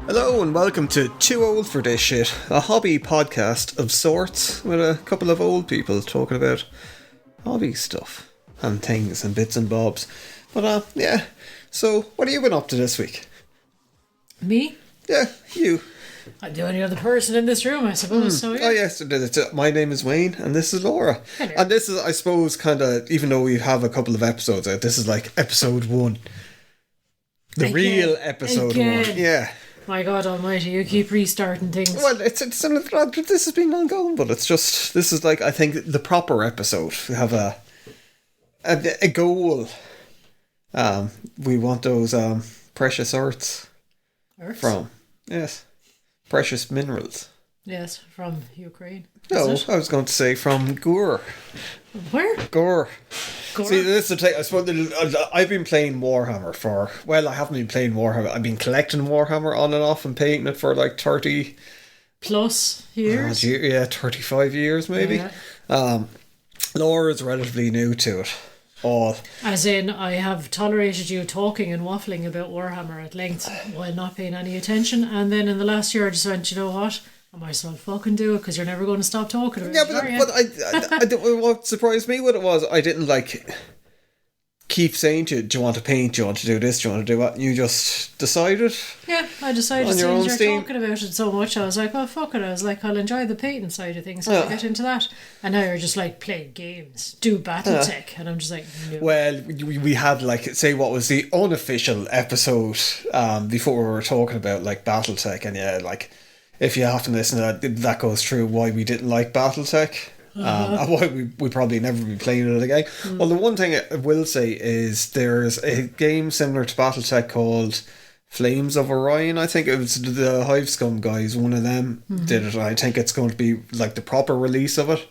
Hello and welcome to Too Old for This Shit, a hobby podcast of sorts with a couple of old people talking about hobby stuff and things and bits and bobs. But yeah, so what have you been up to this week? Me? Yeah, you. I'm the only other person in this room, I suppose. So yeah. Oh yes, my name is Wayne and this is Laura. Hello. And this is, I suppose, kind of, even though we have a couple of episodes out, this is like episode 1. The real episode 1. Yeah. My God Almighty, you keep restarting things. Well, this has been ongoing, but it's just, this is like, I think, the proper episode. We have a goal. We want those precious earths. Earths? From, yes, precious minerals. Yes, from Ukraine. No, Is it? I was going to say from Gur. Where? Gur. Gore? See, this is the thing. I suppose I've been playing Warhammer for, well, I haven't been playing Warhammer. I've been collecting Warhammer on and off and painting it for like 30 Plus years? yeah, 35 years maybe. Yeah. Laura's relatively new to it all. As in, I have tolerated you talking and waffling about Warhammer at length while not paying any attention, and then in the last year I just went, you know what? I might as well fucking do it because you're never going to stop talking about it. Yeah, but what surprised me what it was, I didn't like keep saying to you, do you want to paint, do you want to do this, do you want to do that? You just decided. Yeah, I decided on as your soon own as steam. you're talking about it so much, I was like, well, fuck it. I was like, I'll enjoy the painting side of things, so I'll get into that. And now you're just like, play games, do Battletech. And I'm just like, no. Well, we had like, say what was the unofficial episode before we were talking about like Battletech, and yeah, like if you have to listen to that, that goes through why we didn't like Battletech. And why we probably never be playing it again. Well, the one thing I will say is there's a game similar to Battletech called Flames of Orion. I think it was the Hive Scum guys, one of them did it. I think it's going to be like the proper release of it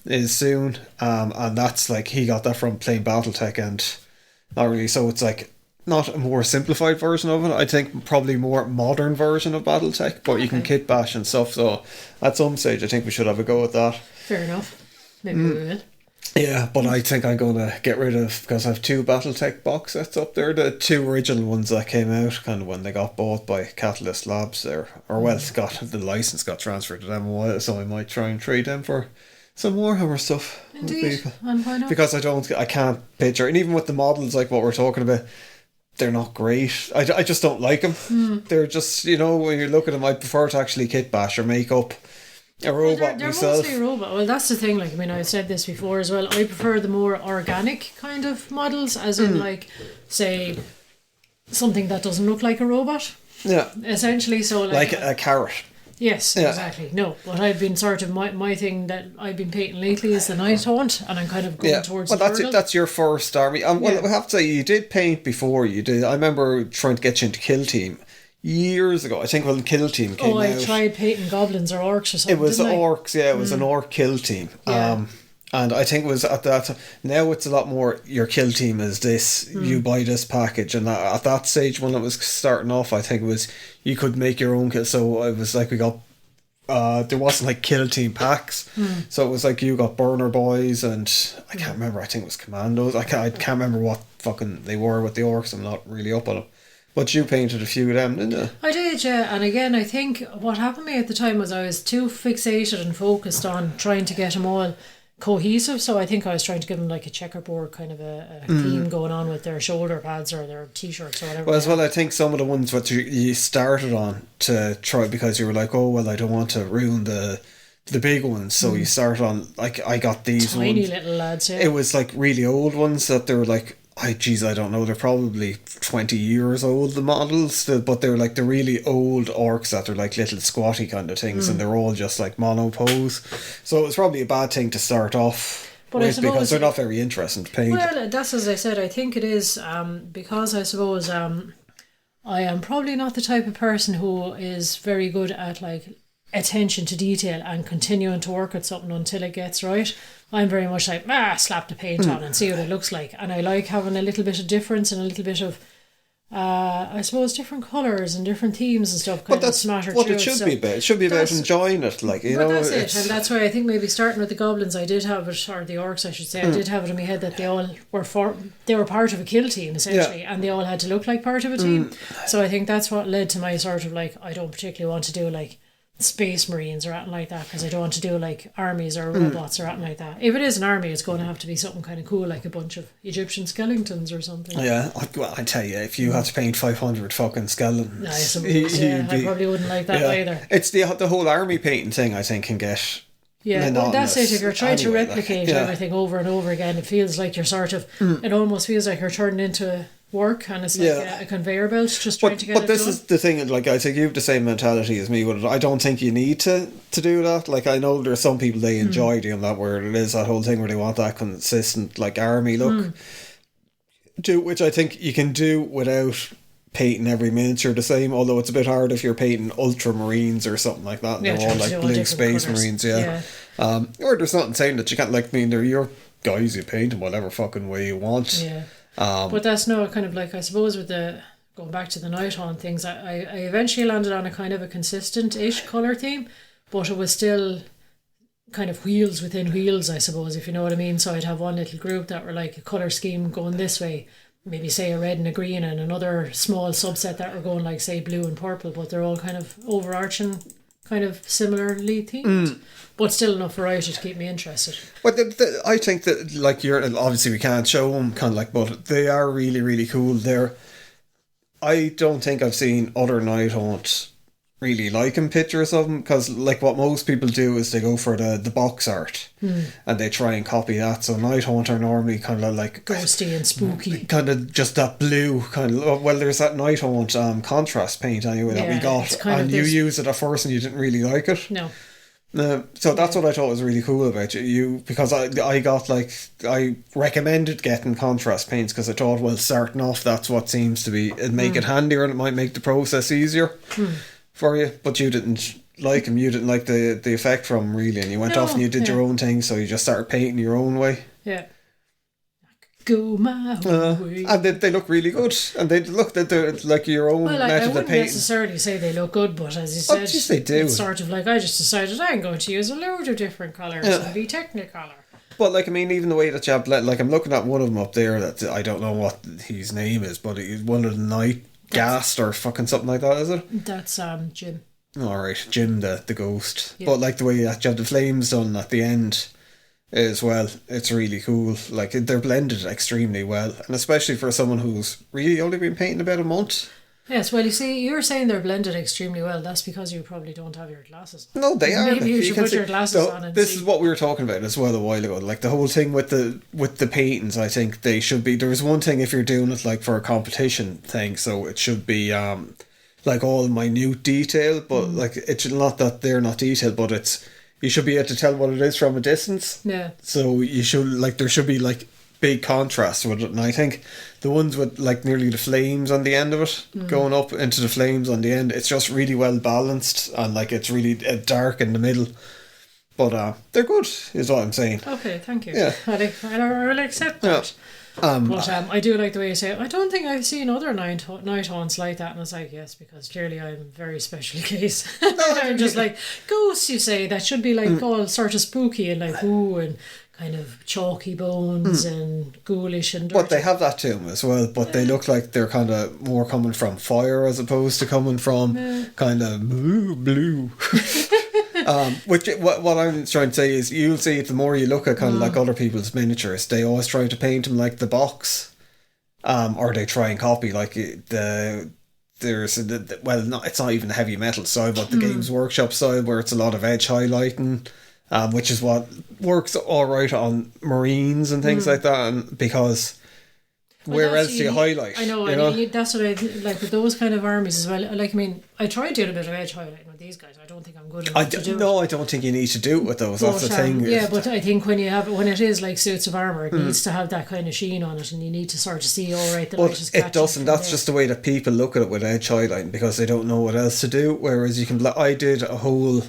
is soon. And that's like, he got that from playing Battletech, and not really, so it's like not a more simplified version of it. I think probably more modern version of Battletech, but you can kit bash and stuff. So at some stage I think we should have a go at that. Fair enough. Maybe we will. Yeah, but I think I'm going to get rid of, because I have 2 Battletech box sets up there, the 2 original ones that came out kind of when they got bought by Catalyst Labs there, or well, the license got transferred to them a while, so I might try and trade them for some Warhammer stuff. Indeed, and why not? Because I can't picture, and even with the models like what we're talking about, they're not great. I just don't like them. They're just, you know, when you look at them, I prefer to actually kit bash or make up a robot they're myself. mostly robot. Well, that's the thing. Like, I mean, I've said this before as well. I prefer the more organic kind of models, as in, like, say, something that doesn't look like a robot. Yeah. Essentially, so like a carrot. Yes, Yeah. exactly. No, but I've been sort of my thing that I've been painting lately is the Night Haunt, and I'm kind of going towards. Well, the that's Turtle. it. That's your first army. Well, I have to say, you did paint before. You did. I remember trying to get you into Kill Team years ago. I think when Kill Team came out. I tried painting goblins or orcs or something. It was didn't I? orcs. Yeah, it was an orc Kill Team. Yeah. And I think it was at that. Now it's a lot more. Your Kill Team is this. You buy this package, and at that stage when it was starting off, I think it was you could make your own kill. So it was like we got. There wasn't like Kill Team packs, so it was like you got Burner Boys and I can't remember. I think it was Commandos. I can't remember what fucking they were with the orcs. I'm not really up on them. But you painted a few of them, didn't you? I did, yeah. And again, I think what happened to me at the time was I was too fixated and focused on trying to get them all cohesive. So I think I was trying to give them like a checkerboard kind of a theme going on with their shoulder pads or their t-shirts or whatever. Well, as well, I think some of the ones that you started on to try because you were like, oh well, I don't want to ruin the big ones, so you start on like I got these tiny ones. little lads. Yeah. It was like really old ones that they were like, I don't know, they're probably 20 years old, the models, but they're like the really old orcs that are like little squatty kind of things, and they're all just like monopose. So it was probably a bad thing to start off with because they're not very interesting to paint. Well, that's as I said, I think it is because I suppose I am probably not the type of person who is very good at like attention to detail and continuing to work at something until it gets right. I'm very much like, slap the paint on and see what it looks like. And I like having a little bit of difference and a little bit of I suppose different colours and different themes and stuff kind But of that's smatter what through it should so be about. It should be about that's- enjoying it, like, you But know. that's it, and that's why I think maybe starting with the goblins, I did have it, or the orcs, I should say, I did have it in my head that they all they were part of a kill team essentially, and they all had to look like part of a team. So I think that's what led to my sort of like, I don't particularly want to do like space marines or anything like that, because I don't want to do like armies or robots or anything like that. If it is an army, it's going to have to be something kind of cool, like a bunch of Egyptian skeletons or something. Yeah, I tell you, if you had to paint 500 fucking skeletons, I suppose, I probably wouldn't like that either. It's the whole army painting thing, I think, can get well, that's it. If you're trying to anyway, replicate everything over and over again, it feels like you're sort of, it almost feels like you're turning into work, and it's like a conveyor belt, just trying to get it done. But this is the thing, like, I think you have the same mentality as me with it. I don't think you need to do that. Like, I know there's some people, they enjoy doing that, where it is that whole thing where they want that consistent, like, army look, which I think you can do without painting every miniature the same, although it's a bit hard if you're painting ultramarines or something like that, and they're all like blue space marines, or there's nothing saying that you can't, like, I mean, they're your guys, you paint them whatever fucking way you want. But that's no kind of like, I suppose with the going back to the Nighthaunt things, I eventually landed on a kind of a consistent-ish colour theme, but it was still kind of wheels within wheels, I suppose, if you know what I mean. So I'd have one little group that were like a colour scheme going this way, maybe say a red and a green, and another small subset that were going like, say, blue and purple, but they're all kind of overarching, kind of similarly themed, but still enough variety to keep me interested. But I think that, like, you're obviously we can't show them, kind of like, but they are really, really cool. I don't think I've seen other Nighthaunt really liking pictures of them, because like what most people do is they go for the box art and they try and copy that. So Nighthaunt are normally kind of like ghosty and spooky, kind of just that blue kind of. Well, there's that Nighthaunt contrast paint anyway that we got, and you used it at first and you didn't really like it. No. So that's what I thought was really cool about you, because I got, like, I recommended getting contrast paints because I thought, well, starting off, that's what seems to be, it'd make it handier and it might make the process easier for you. But you didn't like them, you didn't like the effect from them really, and you went off and you did your own thing, so you just started painting your own way. Yeah. Go my way. And they look really good, and they're like your own method of painting. I wouldn't necessarily say they look good, but as you said, yes, they do. It's sort of like, I just decided I'm going to use a load of different colours and be technicolor. But, like, I mean, even the way that you have, like, I'm looking at one of them up there that I don't know what his name is, but he's one of the Night Ghast or fucking something like that, is it? That's Jim. Alright, Jim the ghost. Yeah. But, like, the way that you have the flames done at the end as well, it's really cool. Like, they're blended extremely well, and especially for someone who's really only been painting about a month. Yes, well, you see, you're saying they're blended extremely well. That's because you probably don't have your glasses. No, they are. Maybe you should put your glasses on and this is what we were talking about as well a while ago. Like, the whole thing with the paintings, I think they should be, there was one thing if you're doing it like for a competition thing, so it should be like all minute detail, but like, it's not that they're not detailed, but it's, you should be able to tell what it is from a distance. Yeah. So you should, like, there should be like big contrast with it, and I think the ones with like nearly the flames on the end of it, going up into the flames on the end, it's just really well balanced, and like, it's really dark in the middle. But they're good, is what I'm saying. Okay, thank you. Yeah. I'll accept that. But I do like the way you say it. I don't think I've seen other night haunts like that, and it's like, yes, because clearly I'm a very special case. I'm just like, ghosts, you say, that should be like all sort of spooky and like, ooh, and kind of chalky bones and ghoulish and dirty. But they have that to them as well, but they look like they're kind of more coming from fire as opposed to coming from kind of blue. Which what I'm trying to say is, you'll see the more you look at kind of like other people's miniatures, they always try to paint them like the box, or they try and copy like it's not even the heavy metal style, but the Games Workshop style, where it's a lot of edge highlighting, which is what works all right on Marines and things like that, and because where else do you highlight? I know, that's what I like with those kind of armies as well. Like, I mean, I tried doing a bit of edge highlighting with these guys. I don't think I'm good enough to do it. I don't think you need to do it with those. That's the thing. Yeah, but I think when it is like suits of armour, it needs to have that kind of sheen on it, and you need to sort of see, all right, the light is catching. It doesn't. That's just the way that people look at it with edge highlighting, because they don't know what else to do. Whereas you can, I did a whole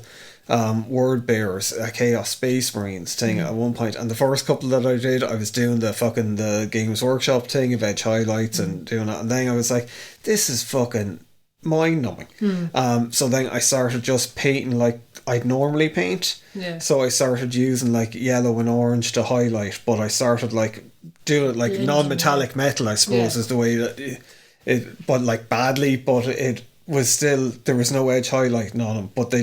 Word Bearers, a Chaos Space Marines thing at one point, and the first couple that I did, I was doing the Games Workshop thing of Edge highlights and doing it, and then I was like, this is fucking mind-numbing. So then I started just painting like I'd normally paint. Yeah. So I started using like yellow and orange to highlight, but I started like doing it like non-metallic metal, I suppose, is the way that it, but like badly, but it was still, there was no edge highlighting on them, but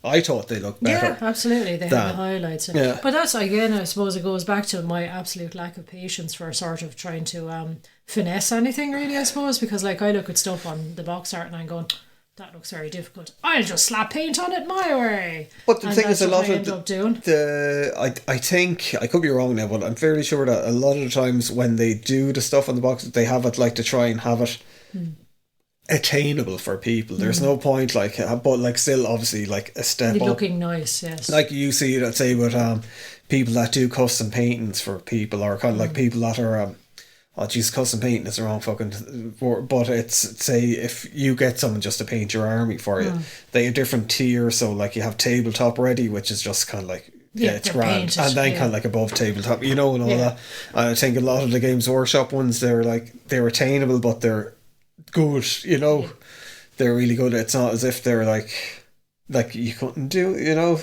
I thought they looked better. Yeah, absolutely. They have the highlights. Yeah. But that's, again, I suppose it goes back to my absolute lack of patience for sort of trying to finesse anything, really, I suppose, because like I look at stuff on the box art and I'm going, that looks very difficult. I'll just slap paint on it my way. But the thing is, a lot of doing. I think, I could be wrong now, but I'm fairly sure that a lot of the times when they do the stuff on the box, they have it like to try and have it attainable for people. There's no point like, but like still obviously like a step up. Looking nice, yes. Like you see that, say, with people that do custom paintings for people, or kind of like people that are custom painting is the wrong fucking word, but it's, say, if you get someone just to paint your army for you, they have different tiers. So like you have tabletop ready, which is just kind of like, it's grand, painted, and then kind of like above tabletop, and all that. And I think a lot of the Games Workshop ones, they're attainable, but they're good, they're really good. It's not as if they're like you couldn't do,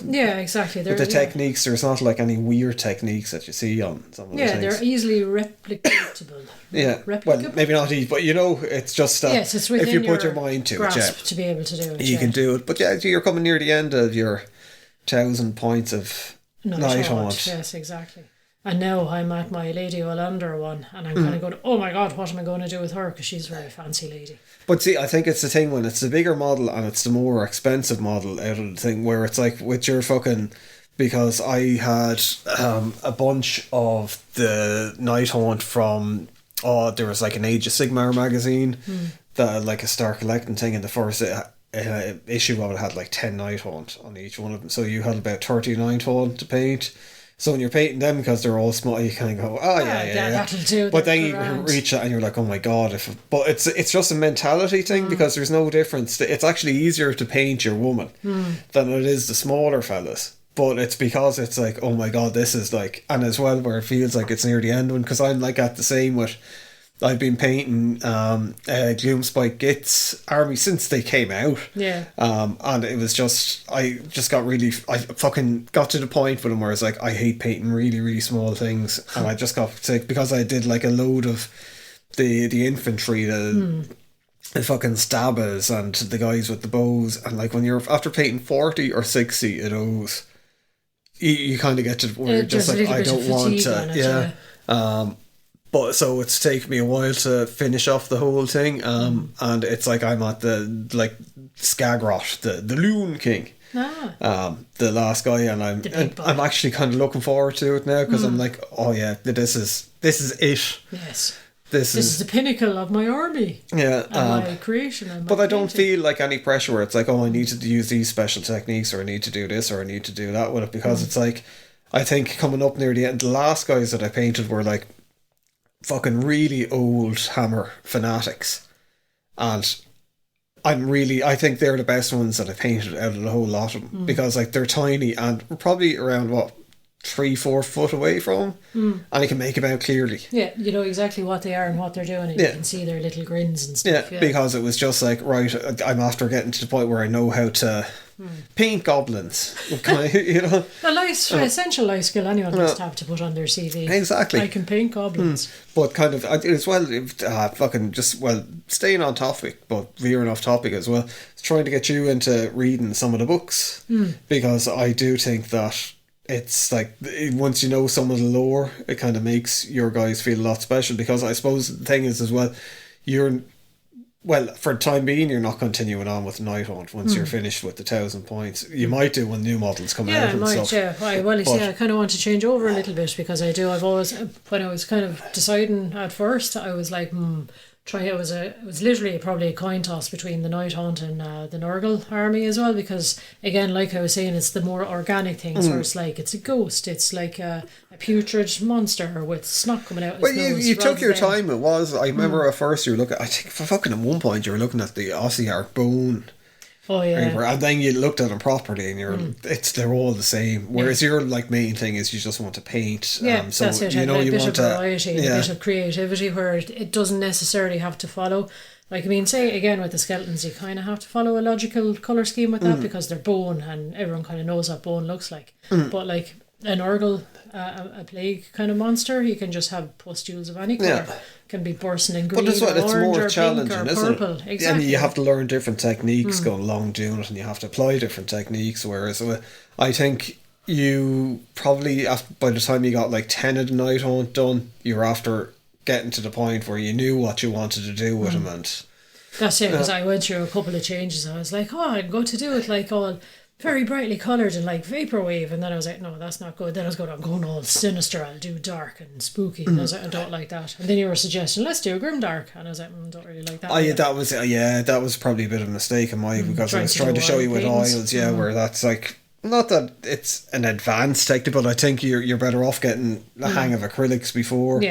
Yeah, exactly. But the techniques, there's not like any weird techniques that you see on some of the things. They're easily replicatable. Well, maybe not easy, but it's just it's within if you put your mind to it, to be able to do it, you can do it. But you're coming near the end of your 1,000 points of Night Haunt. Yes, exactly. And now I'm at my Lady Olander one, and I'm kind of going, oh my god, what am I going to do with her? Because she's a very fancy lady. But see, I think it's the thing when it's the bigger model and it's the more expensive model out of the thing, where it's like with your fucking, because I had a bunch of the Night Haunt from, there was like an Age of Sigmar magazine that like a Star Collecting thing, and the first issue of it had like 10 Night Haunt on each one of them, so you had about 30 Night Haunt to paint. So when you're painting them, because they're all small, you kind of go, that'll do. But then you reach it and you're like, oh my god! But it's just a mentality thing, because there's no difference. It's actually easier to paint your woman than it is the smaller fellas. But it's because it's like, oh my god, this is like, and as well where it feels like it's near the end one, because I'm like at the same with. I've been painting Gloomspike Git's army since they came out. Yeah. And it was just, I fucking got to the point with them where I was like, I hate painting really, really small things. And I just got sick because I did like a load of the infantry, the fucking stabbers and the guys with the bows. And like when you're after painting 40 or 60 of those, you kind of get to where you're just like, I don't want to. But so it's taken me a while to finish off the whole thing, and it's like I'm at the Skagrot, the Loon King, the last guy, and I'm actually kind of looking forward to it now, because I'm like, oh yeah, this is it. Yes. This is the pinnacle of my army. Yeah. And my creation. And my but I don't feel like any pressure where it's like, oh, I need to use these special techniques, or I need to do this, or I need to do that with it, because it's like, I think coming up near the end, the last guys that I painted were like fucking really old Hammer fanatics, and I think they're the best ones that I painted out of the whole lot of them, because like they're tiny and probably around 3-4 foot away from them, and you can make them out clearly. Yeah, you know exactly what they are and what they're doing, and you can see their little grins and stuff. Yeah, because it was just like, right, I'm after getting to the point where I know how to paint goblins. A nice, essential life skill anyone must have to put on their CV. Exactly. I can paint goblins. But kind of, as well, staying on topic, but veering off topic as well, it's trying to get you into reading some of the books, because I do think that it's like, once you know some of the lore, it kind of makes your guys feel a lot special, because I suppose the thing is as well, for the time being, you're not continuing on with Night Haunt once you're finished with the 1,000 points. You might do when new models come out and stuff. I kind of want to change over a little bit, because I've always, when I was kind of deciding at first, I was like, it was literally probably a coin toss between the Night Haunt and the Nurgle army as well, because again, like I was saying, it's the more organic things where it's like, it's a ghost, it's like a putrid monster with snot coming out. Well, you took your time. I remember at first you were looking, I think for fucking at one point you were looking at the Ossiarch bone Oh yeah. And then you looked at them properly and they're all the same. Whereas your like main thing is you just want to paint. Yeah, So that's it. you know a you bit want of variety, and a bit of creativity where it doesn't necessarily have to follow. Like, I mean, say again with the skeletons, you kind of have to follow a logical colour scheme with that because they're bone and everyone kind of knows what bone looks like. But like an Urgle, a plague kind of monster, you can just have pustules of any colour. Yeah. Can be bursting in green, but it's or orange, more or challenging, pink, or isn't purple. it? Exactly. And you have to learn different techniques going along doing it, and you have to apply different techniques. Whereas I think you probably, by the time you got like 10 of the night hunt done, you're after getting to the point where you knew what you wanted to do with them. And that's it, because I went through a couple of changes. I was like, I'm going to do it like all very brightly coloured and like vaporwave, and then I was like, no, that's not good. Then I was going, I'm going all sinister, I'll do dark and spooky. And I was like, I don't like that. And then you were suggesting, let's do a grimdark, and I was like, don't really like that. that was probably a bit of a mistake in my because I was trying to show you with oils, where that's like, not that it's an advanced technique, but I think you're better off getting the hang of acrylics before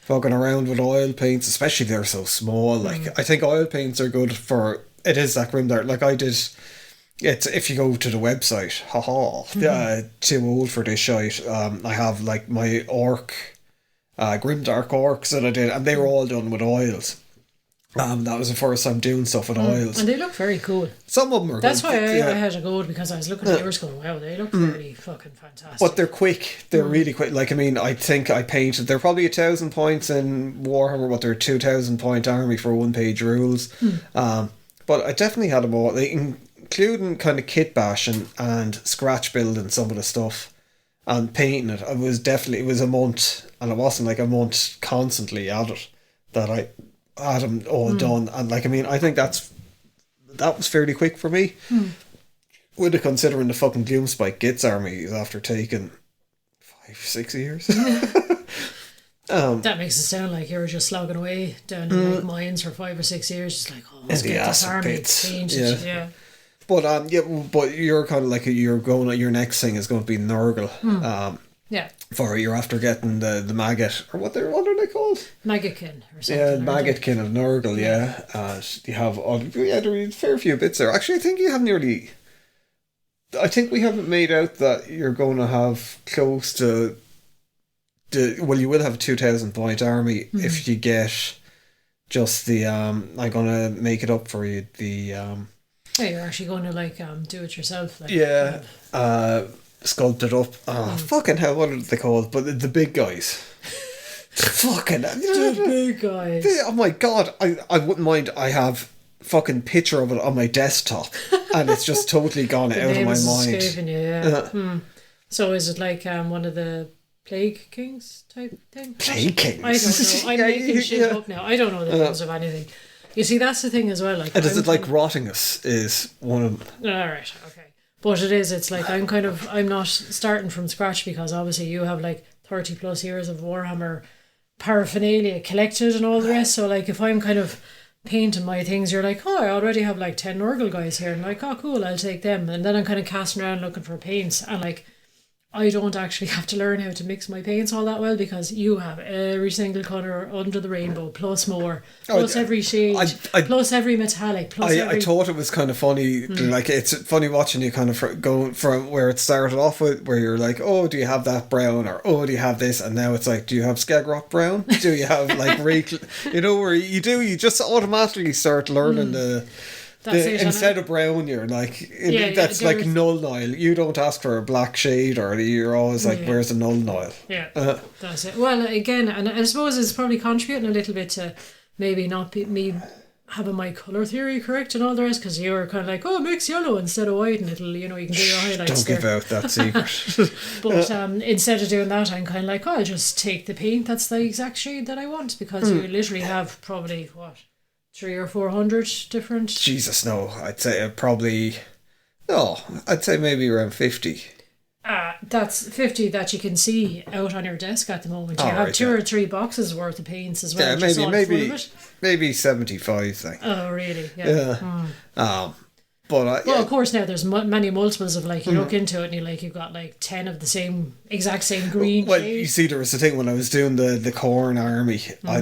fucking around with oil paints, especially if they're so small. Like I think oil paints are good for, it is that grimdark. Like I did. It's if you go to the website, too old for this shite. I have like my grimdark orcs that I did, and they were all done with oils. That was the first time doing stuff with oils, and they look very cool. Some of them are. That's why I had to go, because I was looking at yours going, wow, they look really fucking fantastic. But they're quick. They're really quick. Like, I mean, I think I painted. They're probably 1,000 points in Warhammer, but they're 2,000 point army for 1-page rules. But I definitely had them all. Including kind of kit bashing and scratch building some of the stuff and painting it. It was a month, and it wasn't like a month constantly at it that I had them all done. And like, I mean, I think that was fairly quick for me. With it, considering the fucking Gloomspike Gits army after taking 5-6 years. That makes it sound like you were just slogging away down in like mines for 5 or 6 years, just like, let's get this army painted. But but you're kind of like your next thing is going to be Nurgle. For you're after getting the maggot, or what are they called? Maggotkin or something. Yeah, Maggotkin of Nurgle. You have there are a fair few bits there. Actually, I think you have nearly. I think we haven't made out that you're going to have close to. You will have a 2,000 point army if you get just the. I'm gonna make it up for you. The. You're actually going to like do it yourself. Like, Sculpt it up. Fucking hell, what are they called? But the big guys. Fucking the big guys. Oh my god, I wouldn't mind. I have fucking picture of it on my desktop, and it's just totally gone out of my mind. Escaping you, So is it like one of the Plague Kings type thing? Plague Kings? I don't know. I'm making shit up now. I don't know the names of anything. You see, that's the thing as well. Like, and is it like Rottingus is one of them? Alright, okay. But it's like I'm not starting from scratch, because obviously you have like 30 plus years of Warhammer paraphernalia collected and all the rest. So like if I'm kind of painting my things, you're like, I already have like 10 Nurgle guys here, and like, cool, I'll take them. And then I'm kind of casting around looking for paints, and like I don't actually have to learn how to mix my paints all that well, because you have every single colour under the rainbow, plus more, plus every shade, plus every metallic, plus I thought it was kind of funny, like it's funny watching you kind of go from where it started off with, where you're like, do you have that brown, or do you have this, and now it's like, do you have Skagrok brown? Do you have like where you just automatically start learning instead of brown, you're like, that's like null Nile. You don't ask for a black shade, or you're always like, where's the null Nile? That's it. Well, again, and I suppose it's probably contributing a little bit to maybe not me having my colour theory correct and all the rest, because you were kind of like, mix yellow instead of white, and it'll, you can do your highlights. Don't give out that secret. But instead of doing that, I'm kind of like, I'll just take the paint that's the exact shade that I want, because you literally have probably 300 or 400 different. Jesus, no. I'd say I'd say maybe around 50. That's 50 that you can see out on your desk at the moment. You have 2 or 3 boxes worth of paints as well. Yeah, maybe 75 thing. Oh, really? Yeah. But well, of course, now there's many multiples of like you look into it and you've got like 10 of the exact same green. Well, shade. you see, there was the thing when I was doing the corn army. I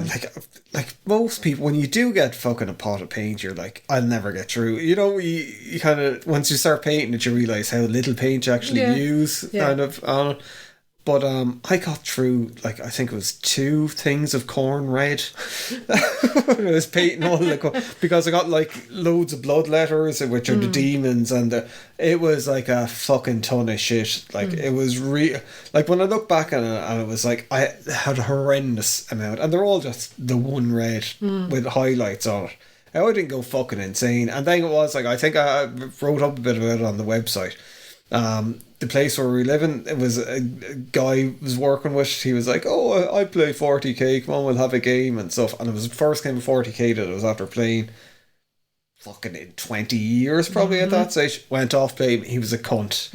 like most people, when you do get fucking a pot of paint, you're like, I'll never get through. You know, you kind of, once you start painting it, you realise how little paint you actually use, kind of on it. But I got through, like, I think it was 2 things of corn red. I was painting all the corn, because I got like loads of blood letters, which are the demons, and it was like a fucking ton of shit. Like it was like when I look back at it, and it was like I had a horrendous amount, and they're all just the one red with highlights on it. I didn't go fucking insane, and then it was like, I think I wrote up a bit about it on the website. The place where we live in, it was a guy was working with. He was like, "Oh, I play 40k. Come on, we'll have a game and stuff." And it was the first game of 40k that I was after playing. Fucking in 20 years, probably at that stage. Went off playing. He was a cunt.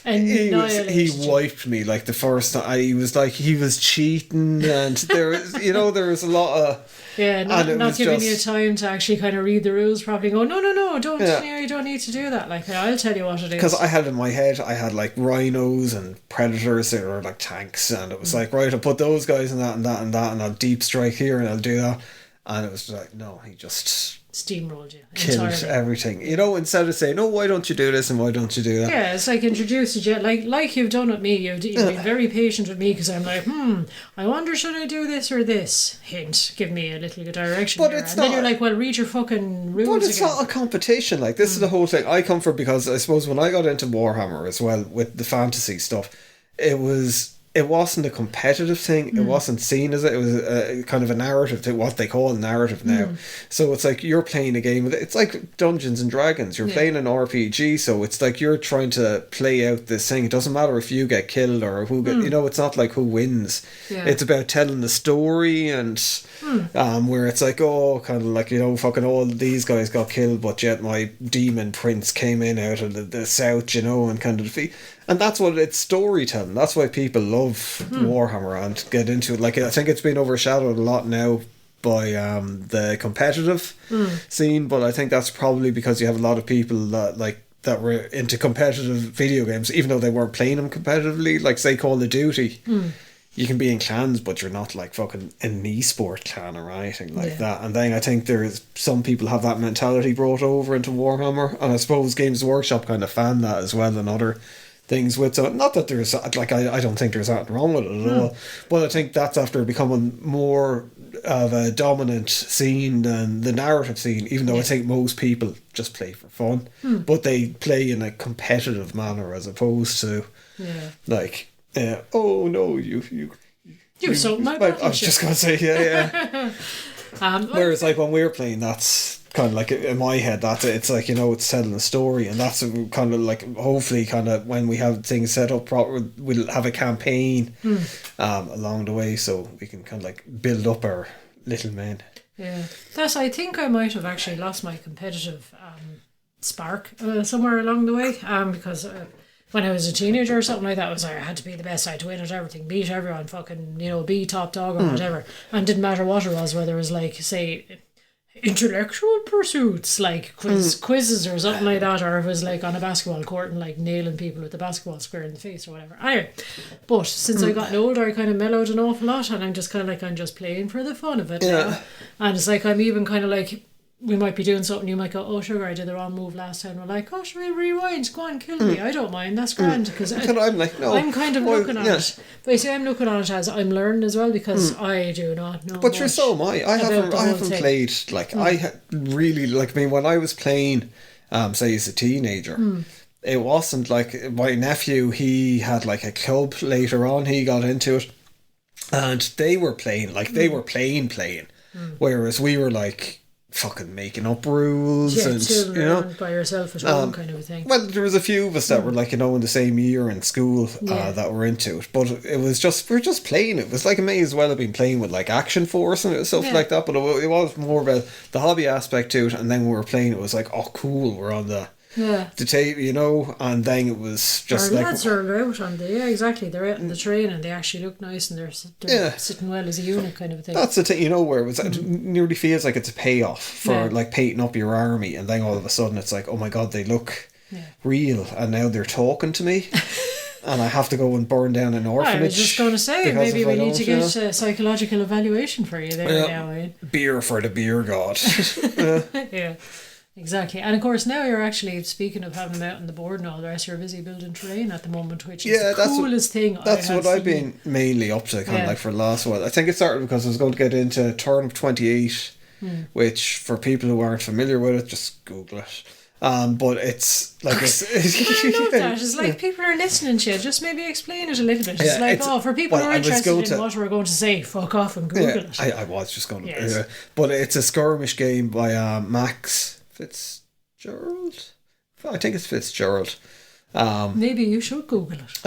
He wiped me like the first time. He was like, he was cheating, and there was a lot of. Yeah, not giving you time to actually kind of read the rules properly. Go, no, don't. You don't need to do that. Like, I'll tell you what it is. Because I had in my head, I had like rhinos and predators that were like tanks, and it was like, right, I'll put those guys in that and that and that, and I'll deep strike here and I'll do that. And it was like, no, he just steamrolled you killed entirely. Everything, instead of saying, "Oh, why don't you do this and why don't you do that?" Yeah, it's like introduced you, like you've done with me. You've been very patient with me, because I'm like, I wonder, should I do this or this? Hint, give me a little direction. But here. it's and not, then you're like, well, read your fucking rules. But it's not a competition. Like, this is the whole thing I come from, because I suppose when I got into Warhammer as well with the fantasy stuff, it wasn't a competitive thing. It wasn't seen as it. It was a kind of a narrative thing, what they call narrative now. So it's like you're playing a game. It's like Dungeons and Dragons. You're playing an RPG. So it's like you're trying to play out this thing. It doesn't matter if you get killed or who get. It's not like who wins. Yeah. It's about telling the story, and where it's like, oh, kind of like, fucking all these guys got killed, but yet my demon prince came in out of the south, and kind of defeat. And that's what it's storytelling. That's why people love Warhammer and get into it. Like, I think it's been overshadowed a lot now by the competitive scene, but I think that's probably because you have a lot of people that were into competitive video games, even though they weren't playing them competitively. Like, say, Call of Duty. You can be in clans, but you're not like fucking an esport clan or anything like that. And then I think some people have that mentality brought over into Warhammer, and I suppose Games Workshop kind of fan that as well, and other things with. So not that there's like, I don't think there's anything wrong with it at all, but I think that's after becoming more of a dominant scene than the narrative scene, even though I think most people just play for fun, but they play in a competitive manner as opposed to like oh no, you sold my I was just gonna say whereas like when we're playing, that's kind of like, in my head, it's like, it's telling a story, and that's kind of like, hopefully kind of when we have things set up proper, we'll have a campaign along the way, so we can kind of like build up our little men. I think I might have actually lost my competitive spark somewhere along the way, because when I was a teenager or something like that, I had to be the best, I had to win at everything, beat everyone, fucking, be top dog or whatever, and didn't matter what it was, whether it was like, say, intellectual pursuits like quizzes or something like that, or it was like on a basketball court and like nailing people with the basketball square in the face or whatever. Anyway, but since I got older, I kind of mellowed an awful lot, and I'm just kind of like, I'm just playing for the fun of it now. And it's like, I'm even kind of like, we might be doing something, you might go, oh sugar, I did the wrong move last time. We're like, oh, should we rewind? Go on, kill me. I don't mind, that's grand. Because I'm like, no. I'm kind of looking at it. But you see, I'm looking at it as I'm learning as well, because I do not know. But you're so am I. I haven't played, like, I really, like, I mean, when I was playing, say as a teenager, it wasn't like, my nephew, he had like a club later on, he got into it, and they were playing, like, they were playing, whereas we were like, fucking making up rules, and by yourself at home, kind of a thing. Well, there was a few of us that were like, in the same year in school that were into it, but it was just, we're just playing. It was like, it may as well have been playing with like Action Force and stuff like that, but it was more about the hobby aspect to it. And then when we were playing, it was like, oh cool, we're on the Yeah. tape, and then it was just Our like... lads are out on exactly, they're out on the train and they actually look nice and they're sitting well as a unit kind of a thing. That's the thing, where it was, it nearly feels like it's a payoff for like painting up your army, and then all of a sudden it's like, oh my god, they look real, and now they're talking to me. And I have to go and burn down an orphanage. I was just going to say, maybe we need to get a psychological evaluation for you there now. Eh? Beer for the beer god. Yeah, exactly. And of course, now you're actually, speaking of having them out on the board and all the rest, you're busy building terrain at the moment, which is the coolest thing That's what I've been mainly up to, kind of like for the last while. I think it started because I was going to get into Turn of 28, which for people who aren't familiar with it, just Google it. But it's like I love that. It's like people are listening to you. Just maybe explain it a little bit. It's like, for people who are interested in what we're going to say, fuck off and Google it. I was just going to. But it's a skirmish game by Max Fitzgerald. I think it's Fitzgerald. Maybe you should Google it.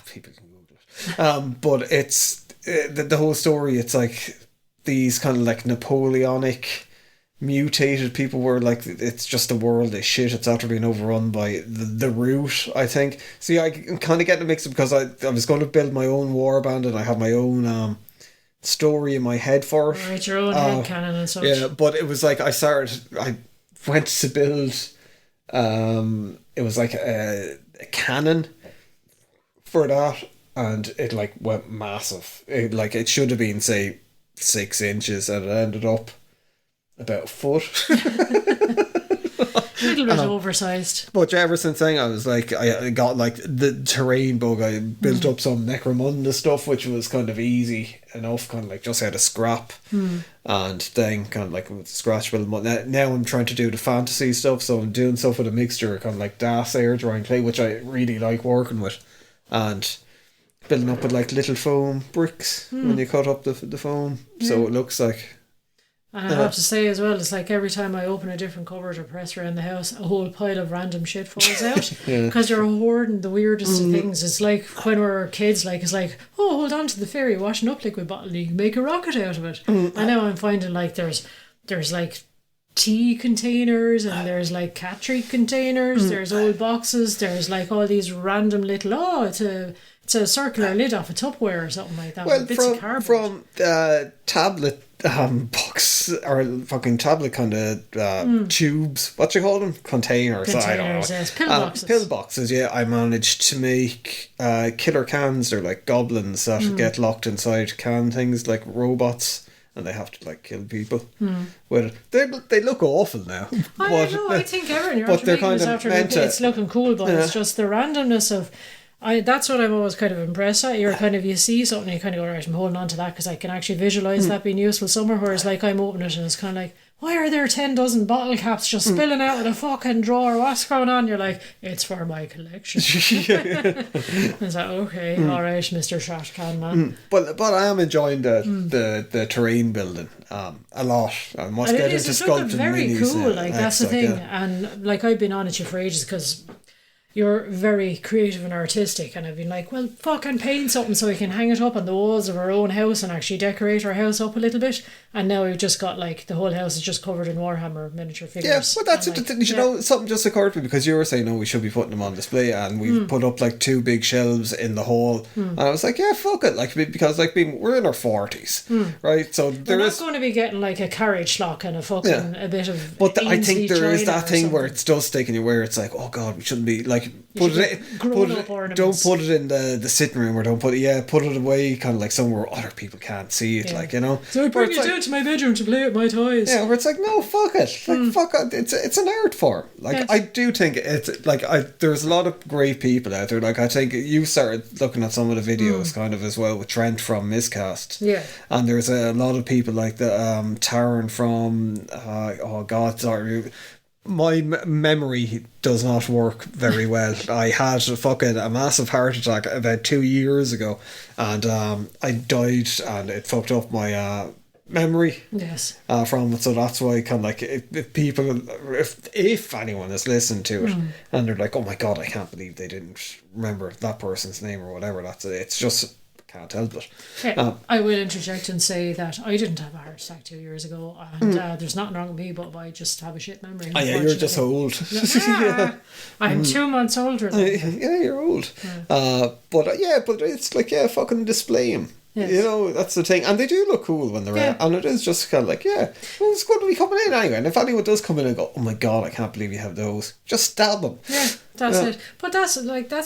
People can Google it. But it's the whole story. It's like these kind of like Napoleonic mutated people where like it's just the world is shit. It's after being overrun by the root, I think. See, I'm kind of getting a mix up because I was going to build my own warband and I have my own story in my head for it. Right, your own headcanon and such. Yeah, but it was like I went to build it was like a cannon for that, and it like went massive. It should have been, say, 6 inches, and it ended up about a foot. A little bit oversized. But ever since then, I was like, I got like the terrain bug. I built up some Necromunda stuff, which was kind of easy enough, kind of like just out of scrap. And then kind of like with scratch build. Now I'm trying to do the fantasy stuff, so I'm doing stuff with a mixture of kind of like Das, air drying clay, which I really like working with, and building up with like little foam bricks when you cut up the foam, so it looks like. And I have to say as well, it's like every time I open a different cupboard or press around the house, a whole pile of random shit falls out. Because you're hoarding the weirdest of things. It's like when we were kids, like, it's like, oh, hold on to the fairy, washing up liquid bottle, you can make a rocket out of it. And now I'm finding like there's like tea containers, and there's like cat treat containers, there's old boxes, there's like all these random little, it's a circular lid off a Tupperware or something like that. Well, bits of cardboard. from tablet box or fucking tablet kind of tubes. What you call them? Containers. I don't know. Yes, pill boxes. Pill boxes. Yeah, I managed to make killer cans. They're like goblins that get locked inside can things, like robots, and they have to like kill people. Well, they look awful now. I know. I think everyone you're after making this after it's looking cool, but it's just the randomness of. That's what I'm always kind of impressed at. You're kind of, you see something, you kind of go, right, I'm holding on to that because I can actually visualise that being useful somewhere. Whereas like I'm opening it and it's kind of like, why are there 10 dozen bottle caps just spilling out of a fucking drawer? What's going on? You're like, it's for my collection. It's like, okay, all right, Mr. Trash Can Man. But I am enjoying the terrain building a lot. I must get into sculpting. It's very cool. Like that's the thing, and like I've been on it for ages because you're very creative and artistic, and I've been like, well, fucking paint something so we can hang it up on the walls of our own house and actually decorate our house up a little bit. And now we've just got like the whole house is just covered in Warhammer miniature figures. Yeah, but that's it. Like, you know, something just occurred to me because you were saying, we should be putting them on display, and we've put up like 2 big shelves in the hall, and I was like, yeah, fuck it, like, because like we're in our 40s, right? So we're not going to be getting like a carriage lock and a fucking a bit of. But I think there is that thing where it's just taking you where it's like, oh god, we shouldn't be like. Don't put it in the sitting room, or put it away kind of like somewhere other people can't see it, like, you know. So I bring it down to my bedroom to play with my toys. Yeah, where it's like, no, fuck it, like fuck it. It's an art form. Like I do think it's like there's a lot of great people out there. Like I think you started looking at some of the videos kind of as well with Trent from Miscast. Yeah, and there's a lot of people like the Taran from sorry. My memory does not work very well. I had a massive heart attack about 2 years ago, and I died, and it fucked up my memory. Yes. From it, so that's why kind of like if anyone has listened to it and they're like, oh my god, I can't believe they didn't remember that person's name or whatever. It's just can't help it. I will interject and say that I didn't have a heart attack 2 years ago, and there's nothing wrong with me, but I just have a shit memory. Oh yeah, you're just old. I'm 2 months older than you. Yeah, you're old. But it's like, fucking display them. Yes. You know, that's the thing. And they do look cool when they're out. And it is just kind of like, well, it's good to be coming in anyway. And if anyone does come in and go, oh my God, I can't believe you have those, just stab them. Yeah, that's it. But that's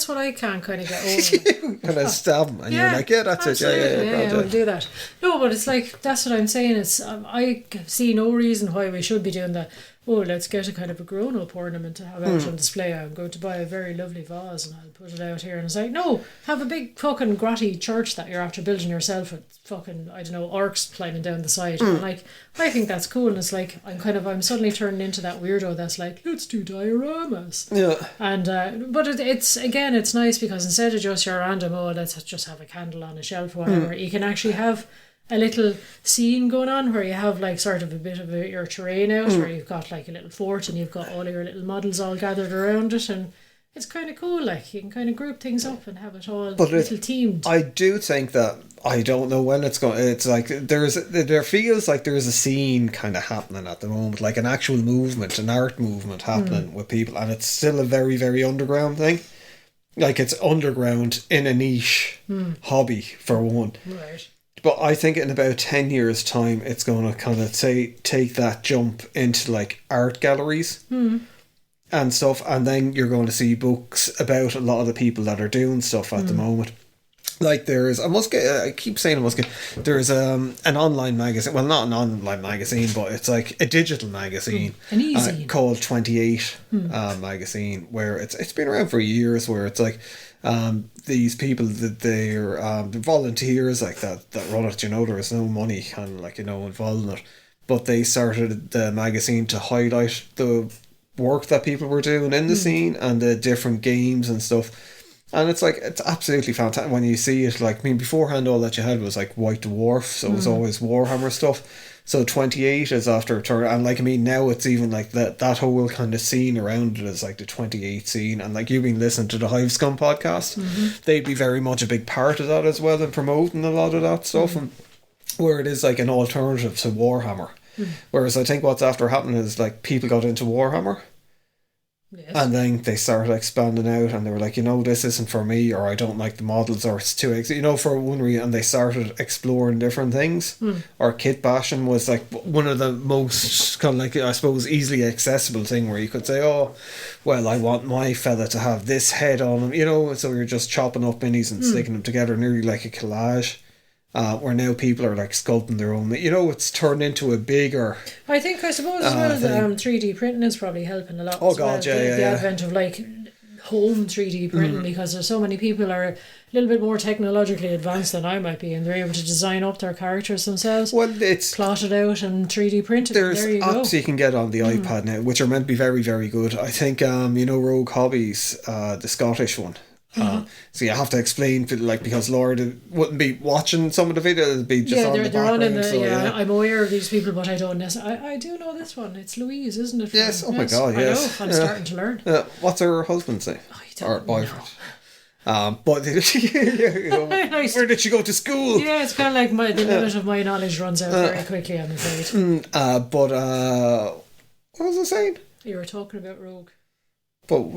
what I can't kind of get over. You kind of stab them. And you're like, that's absolutely. it. We'll do that. No, but it's like, that's what I'm saying. It's I see no reason why we should be doing that. Oh, let's get a kind of a grown-up ornament to have out on display. I'm going to buy a very lovely vase and I'll put it out here. And it's like, no, have a big fucking grotty church that you're after building yourself with fucking, I don't know, orcs climbing down the side. And like, I think that's cool. And it's like, I'm suddenly turning into that weirdo that's like, let's do dioramas. Yeah. And, but it's nice because instead of just your random, let's just have a candle on a shelf or whatever, you can actually have a little scene going on where you have like sort of a bit of your terrain out where you've got like a little fort and you've got all of your little models all gathered around it, and it's kind of cool. Like you can kind of group things up and have it all little teamed. I do think that, I don't know when it's going. It's like there feels like there's a scene kind of happening at the moment, like an actual movement, an art movement happening with people, and it's still a very, very underground thing. Like it's underground in a niche hobby for one. Right. But I think in about 10 years' time, it's going to kind of take that jump into like art galleries and stuff. And then you're going to see books about a lot of the people that are doing stuff at the moment. Like there's, I keep saying there's an online magazine, well not an online magazine, but it's like a digital magazine called 28 magazine, where it's been around for years, where it's like these people that they're volunteers like that run it, you know, there's no money kind of like, you know, involved in it, but they started the magazine to highlight the work that people were doing in the scene and the different games and stuff. And it's like, it's absolutely fantastic when you see it. Like, I mean, beforehand, all that you had was like White Dwarf, so it was always Warhammer stuff. So 28 is after a turn, and like, I mean, now it's even like that whole kind of scene around it is like the 28 scene. And like, you've been listening to the Hive Scum podcast, they'd be very much a big part of that as well, and promoting a lot of that stuff, and where it is like an alternative to Warhammer. Whereas I think what's after happening is like people got into Warhammer. Yes. And then they started expanding out, and they were like, you know, this isn't for me, or I don't like the models, or it's too, you know, for one reason. And they started exploring different things. Or kit bashing was like one of the most kind of like, I suppose, easily accessible thing, where you could say, oh, well, I want my fella to have this head on him, you know, so you're just chopping up minis and sticking them together, nearly like a collage. Where now people are like sculpting their own, you know, it's turned into a bigger. I suppose as well, the 3D printing is probably helping a lot. Oh God, the advent of like home 3D printing, because there's so many people are a little bit more technologically advanced than I might be, and they're able to design up their characters themselves. Well, it's plot it out and 3D print it. There's there you apps go. You can get on the iPad now, which are meant to be very, very good. I think you know, Rogue Hobbies, the Scottish one. So you have to explain, like, because Laura wouldn't be watching some of the videos, it'd be just on the background. On in the, I'm aware of these people, but I don't necessarily. I do know this one. It's Louise, isn't it? Yes. Oh my God. Yes. I know. I'm starting to learn. What's her husband say? I don't know. But where did she go to school? Yeah, it's kind of like the limit of my knowledge runs out very quickly, I'm afraid. But what was I saying? You were talking about Rogue. But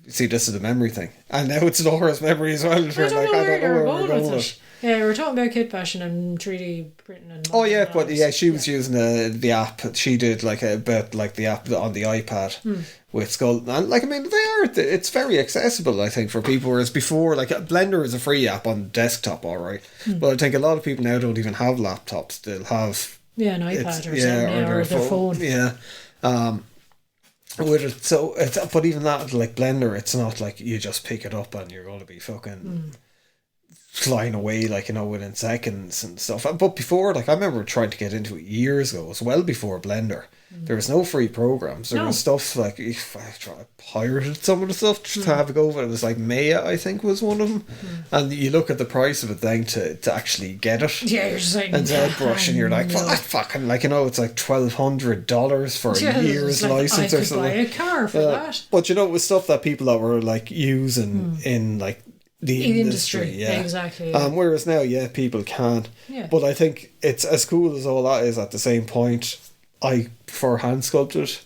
see, this is a memory thing, and now it's Laura's memory as well. I don't know where we're going with it. Yeah, we're talking about kit bashing and 3D printing and. Oh yeah, but yeah, she was using the app. She did like the app on the iPad with Skull, and like, I mean, it's very accessible, I think, for people. Whereas before, like, Blender is a free app on desktop, all right, but I think a lot of people now don't even have laptops. They'll have an iPad or something, or their phone. Yeah. With it, so but even that, like Blender, it's not like you just pick it up and you're going to be fucking flying away, like, you know, within seconds and stuff. But before, like, I remember trying to get into it years ago. It was well before Blender. There was no free programs. There was stuff like, if I pirated some of the stuff to have a go with it. It was like Maya, I think, was one of them. And you look at the price of it then to actually get it. Yeah, you're just like, and ZBrush, and you're like, fucking, like, you know, it's like $1,200 for a year's license or something. I could buy a car for that. But you know, it was stuff that people that were like using in like the industry. Yeah, exactly. Yeah. Whereas now, people can. Yeah. But I think it's as cool as all that is. At the same point, I prefer hand sculpted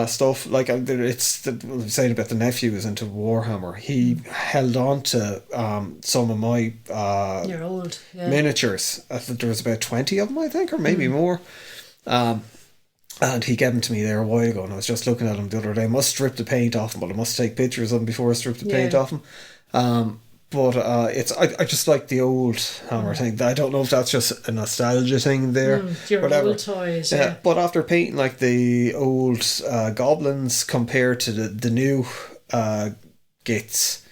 stuff. Like it's I'm saying about the nephew who's into Warhammer. He held on to some of my You're old. Yeah. miniatures. I think there was about 20 of them, I think, or maybe more. And he gave them to me there a while ago, and I was just looking at them the other day. I must strip the paint off them, but I must take pictures of them before I strip the paint off them. But I just like the old hammer thing. I don't know if that's just a nostalgia thing there. Your whatever. old toys. Yeah. But after painting like the old goblins compared to the new gits,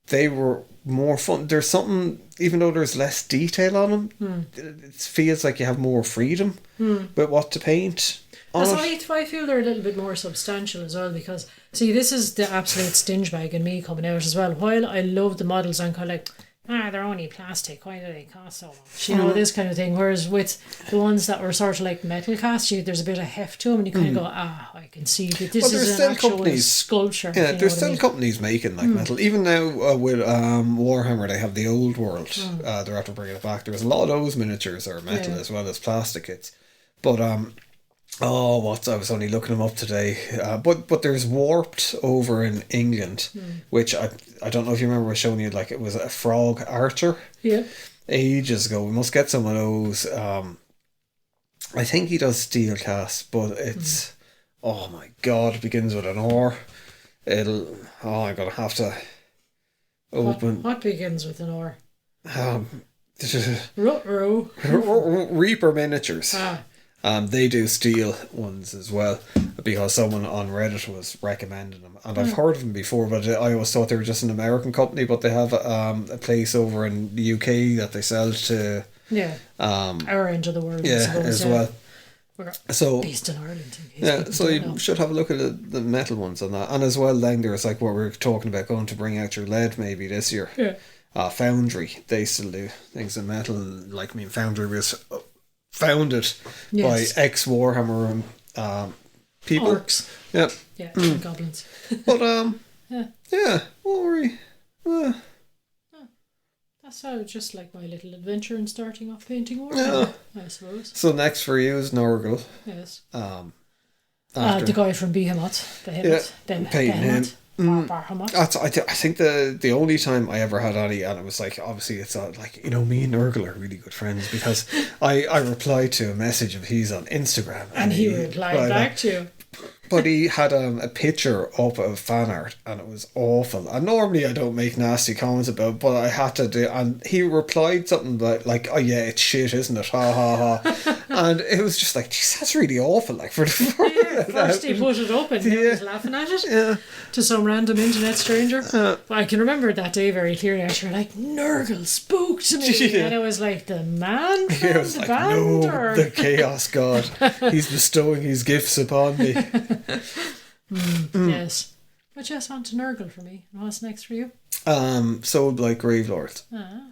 they were more fun. There's something, even though there's less detail on them, it feels like you have more freedom with what to paint. I feel they're a little bit more substantial as well, because see, this is the absolute stinge bag in me coming out as well. While I love the models, I'm kind of like, they're only plastic, why do they cost so much? You know, this kind of thing. Whereas with the ones that were sort of like metal cast, there's a bit of heft to them, and you kind of go, I can see that this is an actual sculpture. Yeah, there's still companies making like metal. Even now with Warhammer, they have the old world. They're after bringing it back. There's a lot of those miniatures are metal as well as plastic kits. But I was only looking them up today. But there's Warped over in England, which I don't know if you remember I was showing you, like it was a frog archer. Yeah. Ages ago. We must get some of those. I think he does steel cast, but it's oh my god, it begins with an R. I'm gonna have to open. What begins with an R? Ruh-roh. Reaper Miniatures. They do steel ones as well, because someone on Reddit was recommending them, and I've heard of them before, but I always thought they were just an American company, but they have a place over in the UK that they sell to our end of the world, well. We're so based in Ireland. So you should have a look at the metal ones on that, and as well then there's like what we're talking about, going to bring out your lead maybe this year. Foundry, they still do things in metal. Like, I mean, Foundry was founded by ex-Warhammer people. Orcs. Yeah, goblins. But what were we? That's just like my little adventure in starting off painting Warhammer, I suppose. So next for you is Nurgle. Yes. The guy from Behemoth. Painting him. I think the only time I ever had any, and it was like, obviously it's like, me and Nurgle are really good friends, because I replied to a message of his on Instagram, and he replied back to you. But he had a picture up of fan art, and it was awful. And normally I don't make nasty comments about it, but I had to do. And he replied something like, "Oh yeah, it's shit, isn't it? Ha ha ha." And it was just like, "Geez, that's really awful." Like first he put it up and he was laughing at it to some random internet stranger. But I can remember that day very clearly. Actually, like, Nurgle spooked me, and it was like the man from the band, or the Chaos God. He's bestowing his gifts upon me. Yes. But yes, on to Nurgle for me. What's next for you? So like Gravelords.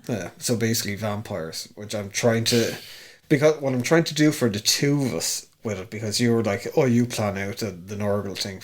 Yeah. So basically vampires, which I'm trying to, because what I'm trying to do for the two of us with it, because you were like, you plan out the Nurgle thing,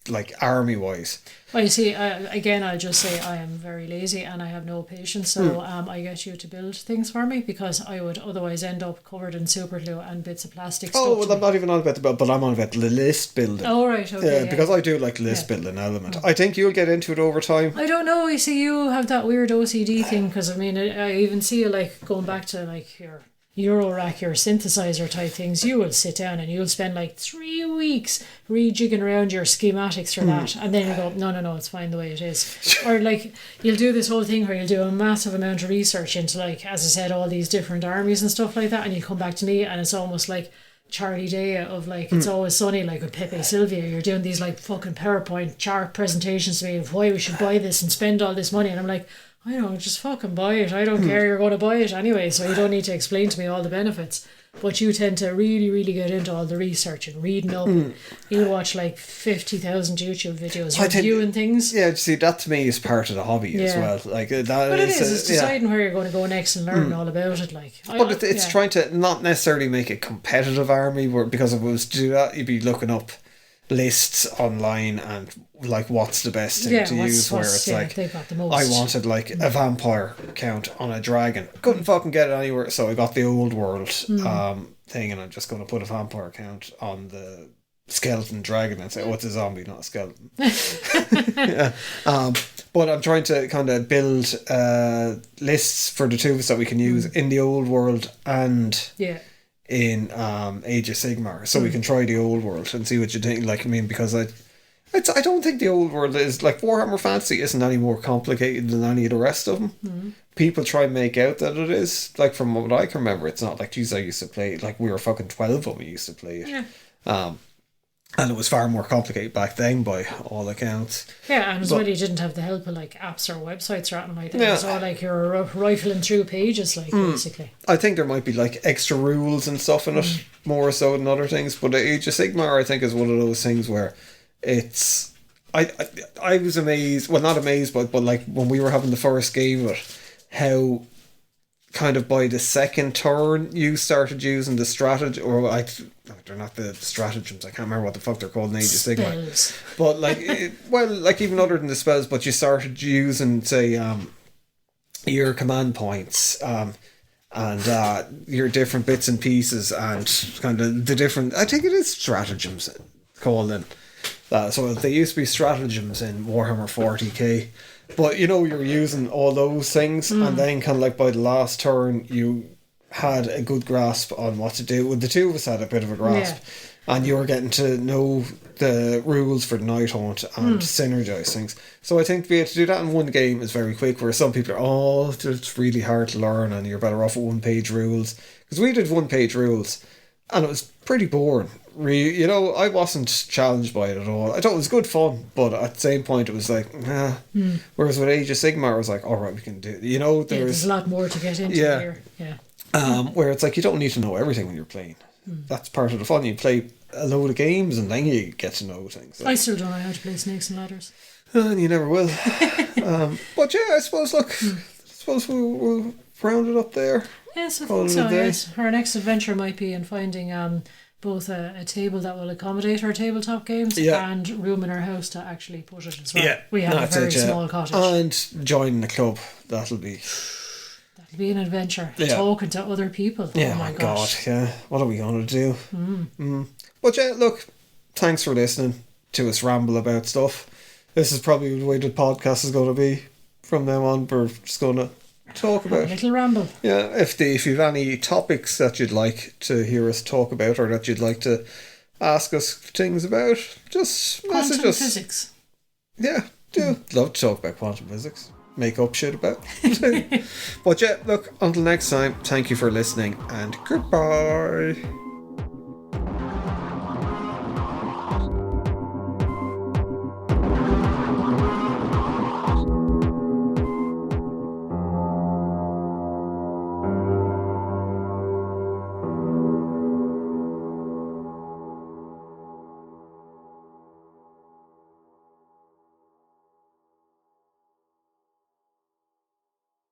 like army wise. Well, you see, again, I'll just say I am very lazy and I have no patience, so I get you to build things for me, because I would otherwise end up covered in super glue and bits of plastic stuff. Oh, well, I'm not even on about the build, but I'm on about the list building. Oh, right, okay. Yeah, because I do like the list building element. I think you'll get into it over time. I don't know, you see, you have that weird OCD thing, because I mean, I even see you like going back to like your Eurorack, your synthesizer type things. You will sit down and you'll spend like 3 weeks rejigging around your schematics for that, and then you go, no, it's fine the way it is. Or like you'll do this whole thing where you'll do a massive amount of research into, like, as I said, all these different armies and stuff like that, and you come back to me and it's almost like Charlie Day of like It's Always Sunny, like with Pepe Sylvia. You're doing these like fucking PowerPoint chart presentations to me of why we should buy this and spend all this money, and I'm like, I don't, just fucking buy it. I don't care, you're going to buy it anyway, so you don't need to explain to me all the benefits. But you tend to really, really get into all the research and reading up. You watch like 50,000 YouTube videos reviewing things. Yeah, see, that to me is part of the hobby as well. Like that. But it's deciding where you're going to go next and learn all about it. Like, but it's trying to not necessarily make a competitive army, because if it was to do that, you'd be looking up lists online and like what's the best thing to use, where it's like they've got the most. I wanted like a vampire count on a dragon, couldn't fucking get it anywhere, so I got the old world thing, and I'm just going to put a vampire count on the skeleton dragon and say, oh, it's a zombie, not a skeleton. Yeah. But I'm trying to kind of build lists for the two of us that we can use in the old world and in Age of Sigmar, so we can try the old world and see what you think. Like, I mean, because I don't think the old world is like Warhammer Fantasy isn't any more complicated than any of the rest of them. People try and make out that it is. Like, from what I can remember, it's not like, geez, I used to play it. Like, we were fucking 12 when we used to play it. And it was far more complicated back then by all accounts. Yeah, and as well, you didn't have the help of like apps or websites or anything like that. It was all like you're rifling through pages, like basically. I think there might be like extra rules and stuff in it, more so than other things. But Age of Sigmar, I think, is one of those things where it's... I was amazed, well, not amazed, but like when we were having the first game of it, how kind of by the second turn you started using the strategy, or they're not the stratagems, I can't remember what the fuck they're called in Age of Sigmar, but like like even other than the spells, but you started using, say, your command points and your different bits and pieces and kind of the different, I think it is stratagems called in so they used to be stratagems in Warhammer 40k. But, you know, you're using all those things, and then kind of like by the last turn, you had a good grasp on what to do. Well, the two of us had a bit of a grasp, and you were getting to know the rules for the Night Hunt and synergize things. So I think to be able to do that in one game is very quick, where some people are, it's really hard to learn, and you're better off with one-page rules. Because we did one-page rules, and it was pretty boring. You know, I wasn't challenged by it at all. I thought it was good fun, but at the same point it was like, nah. Whereas with Age of Sigmar, I was like, alright, we can do it. You know, there's a lot more to get into here. Where it's like, you don't need to know everything when you're playing. That's part of the fun. You play a load of games and then you get to know things. I still don't know how to play Snakes and Ladders. And you never will. But yeah, I suppose, look, we'll round it up there. Yes, I think so, yes. Our next adventure might be in finding both a table that will accommodate our tabletop games and room in our house to actually put it as well. Yeah, we have a very small cottage. And joining the club, that'll be an adventure. Talking to other people. Yeah, oh my gosh. God, yeah. What are we going to do? But yeah, look, thanks for listening to us ramble about stuff. This is probably the way the podcast is going to be from now on. We're just going to talk about a little ramble. Yeah, if you've any topics that you'd like to hear us talk about, or that you'd like to ask us things about, just message us. Quantum physics. Yeah, love to talk about quantum physics. Make up shit about. But yeah, look, until next time, thank you for listening and goodbye.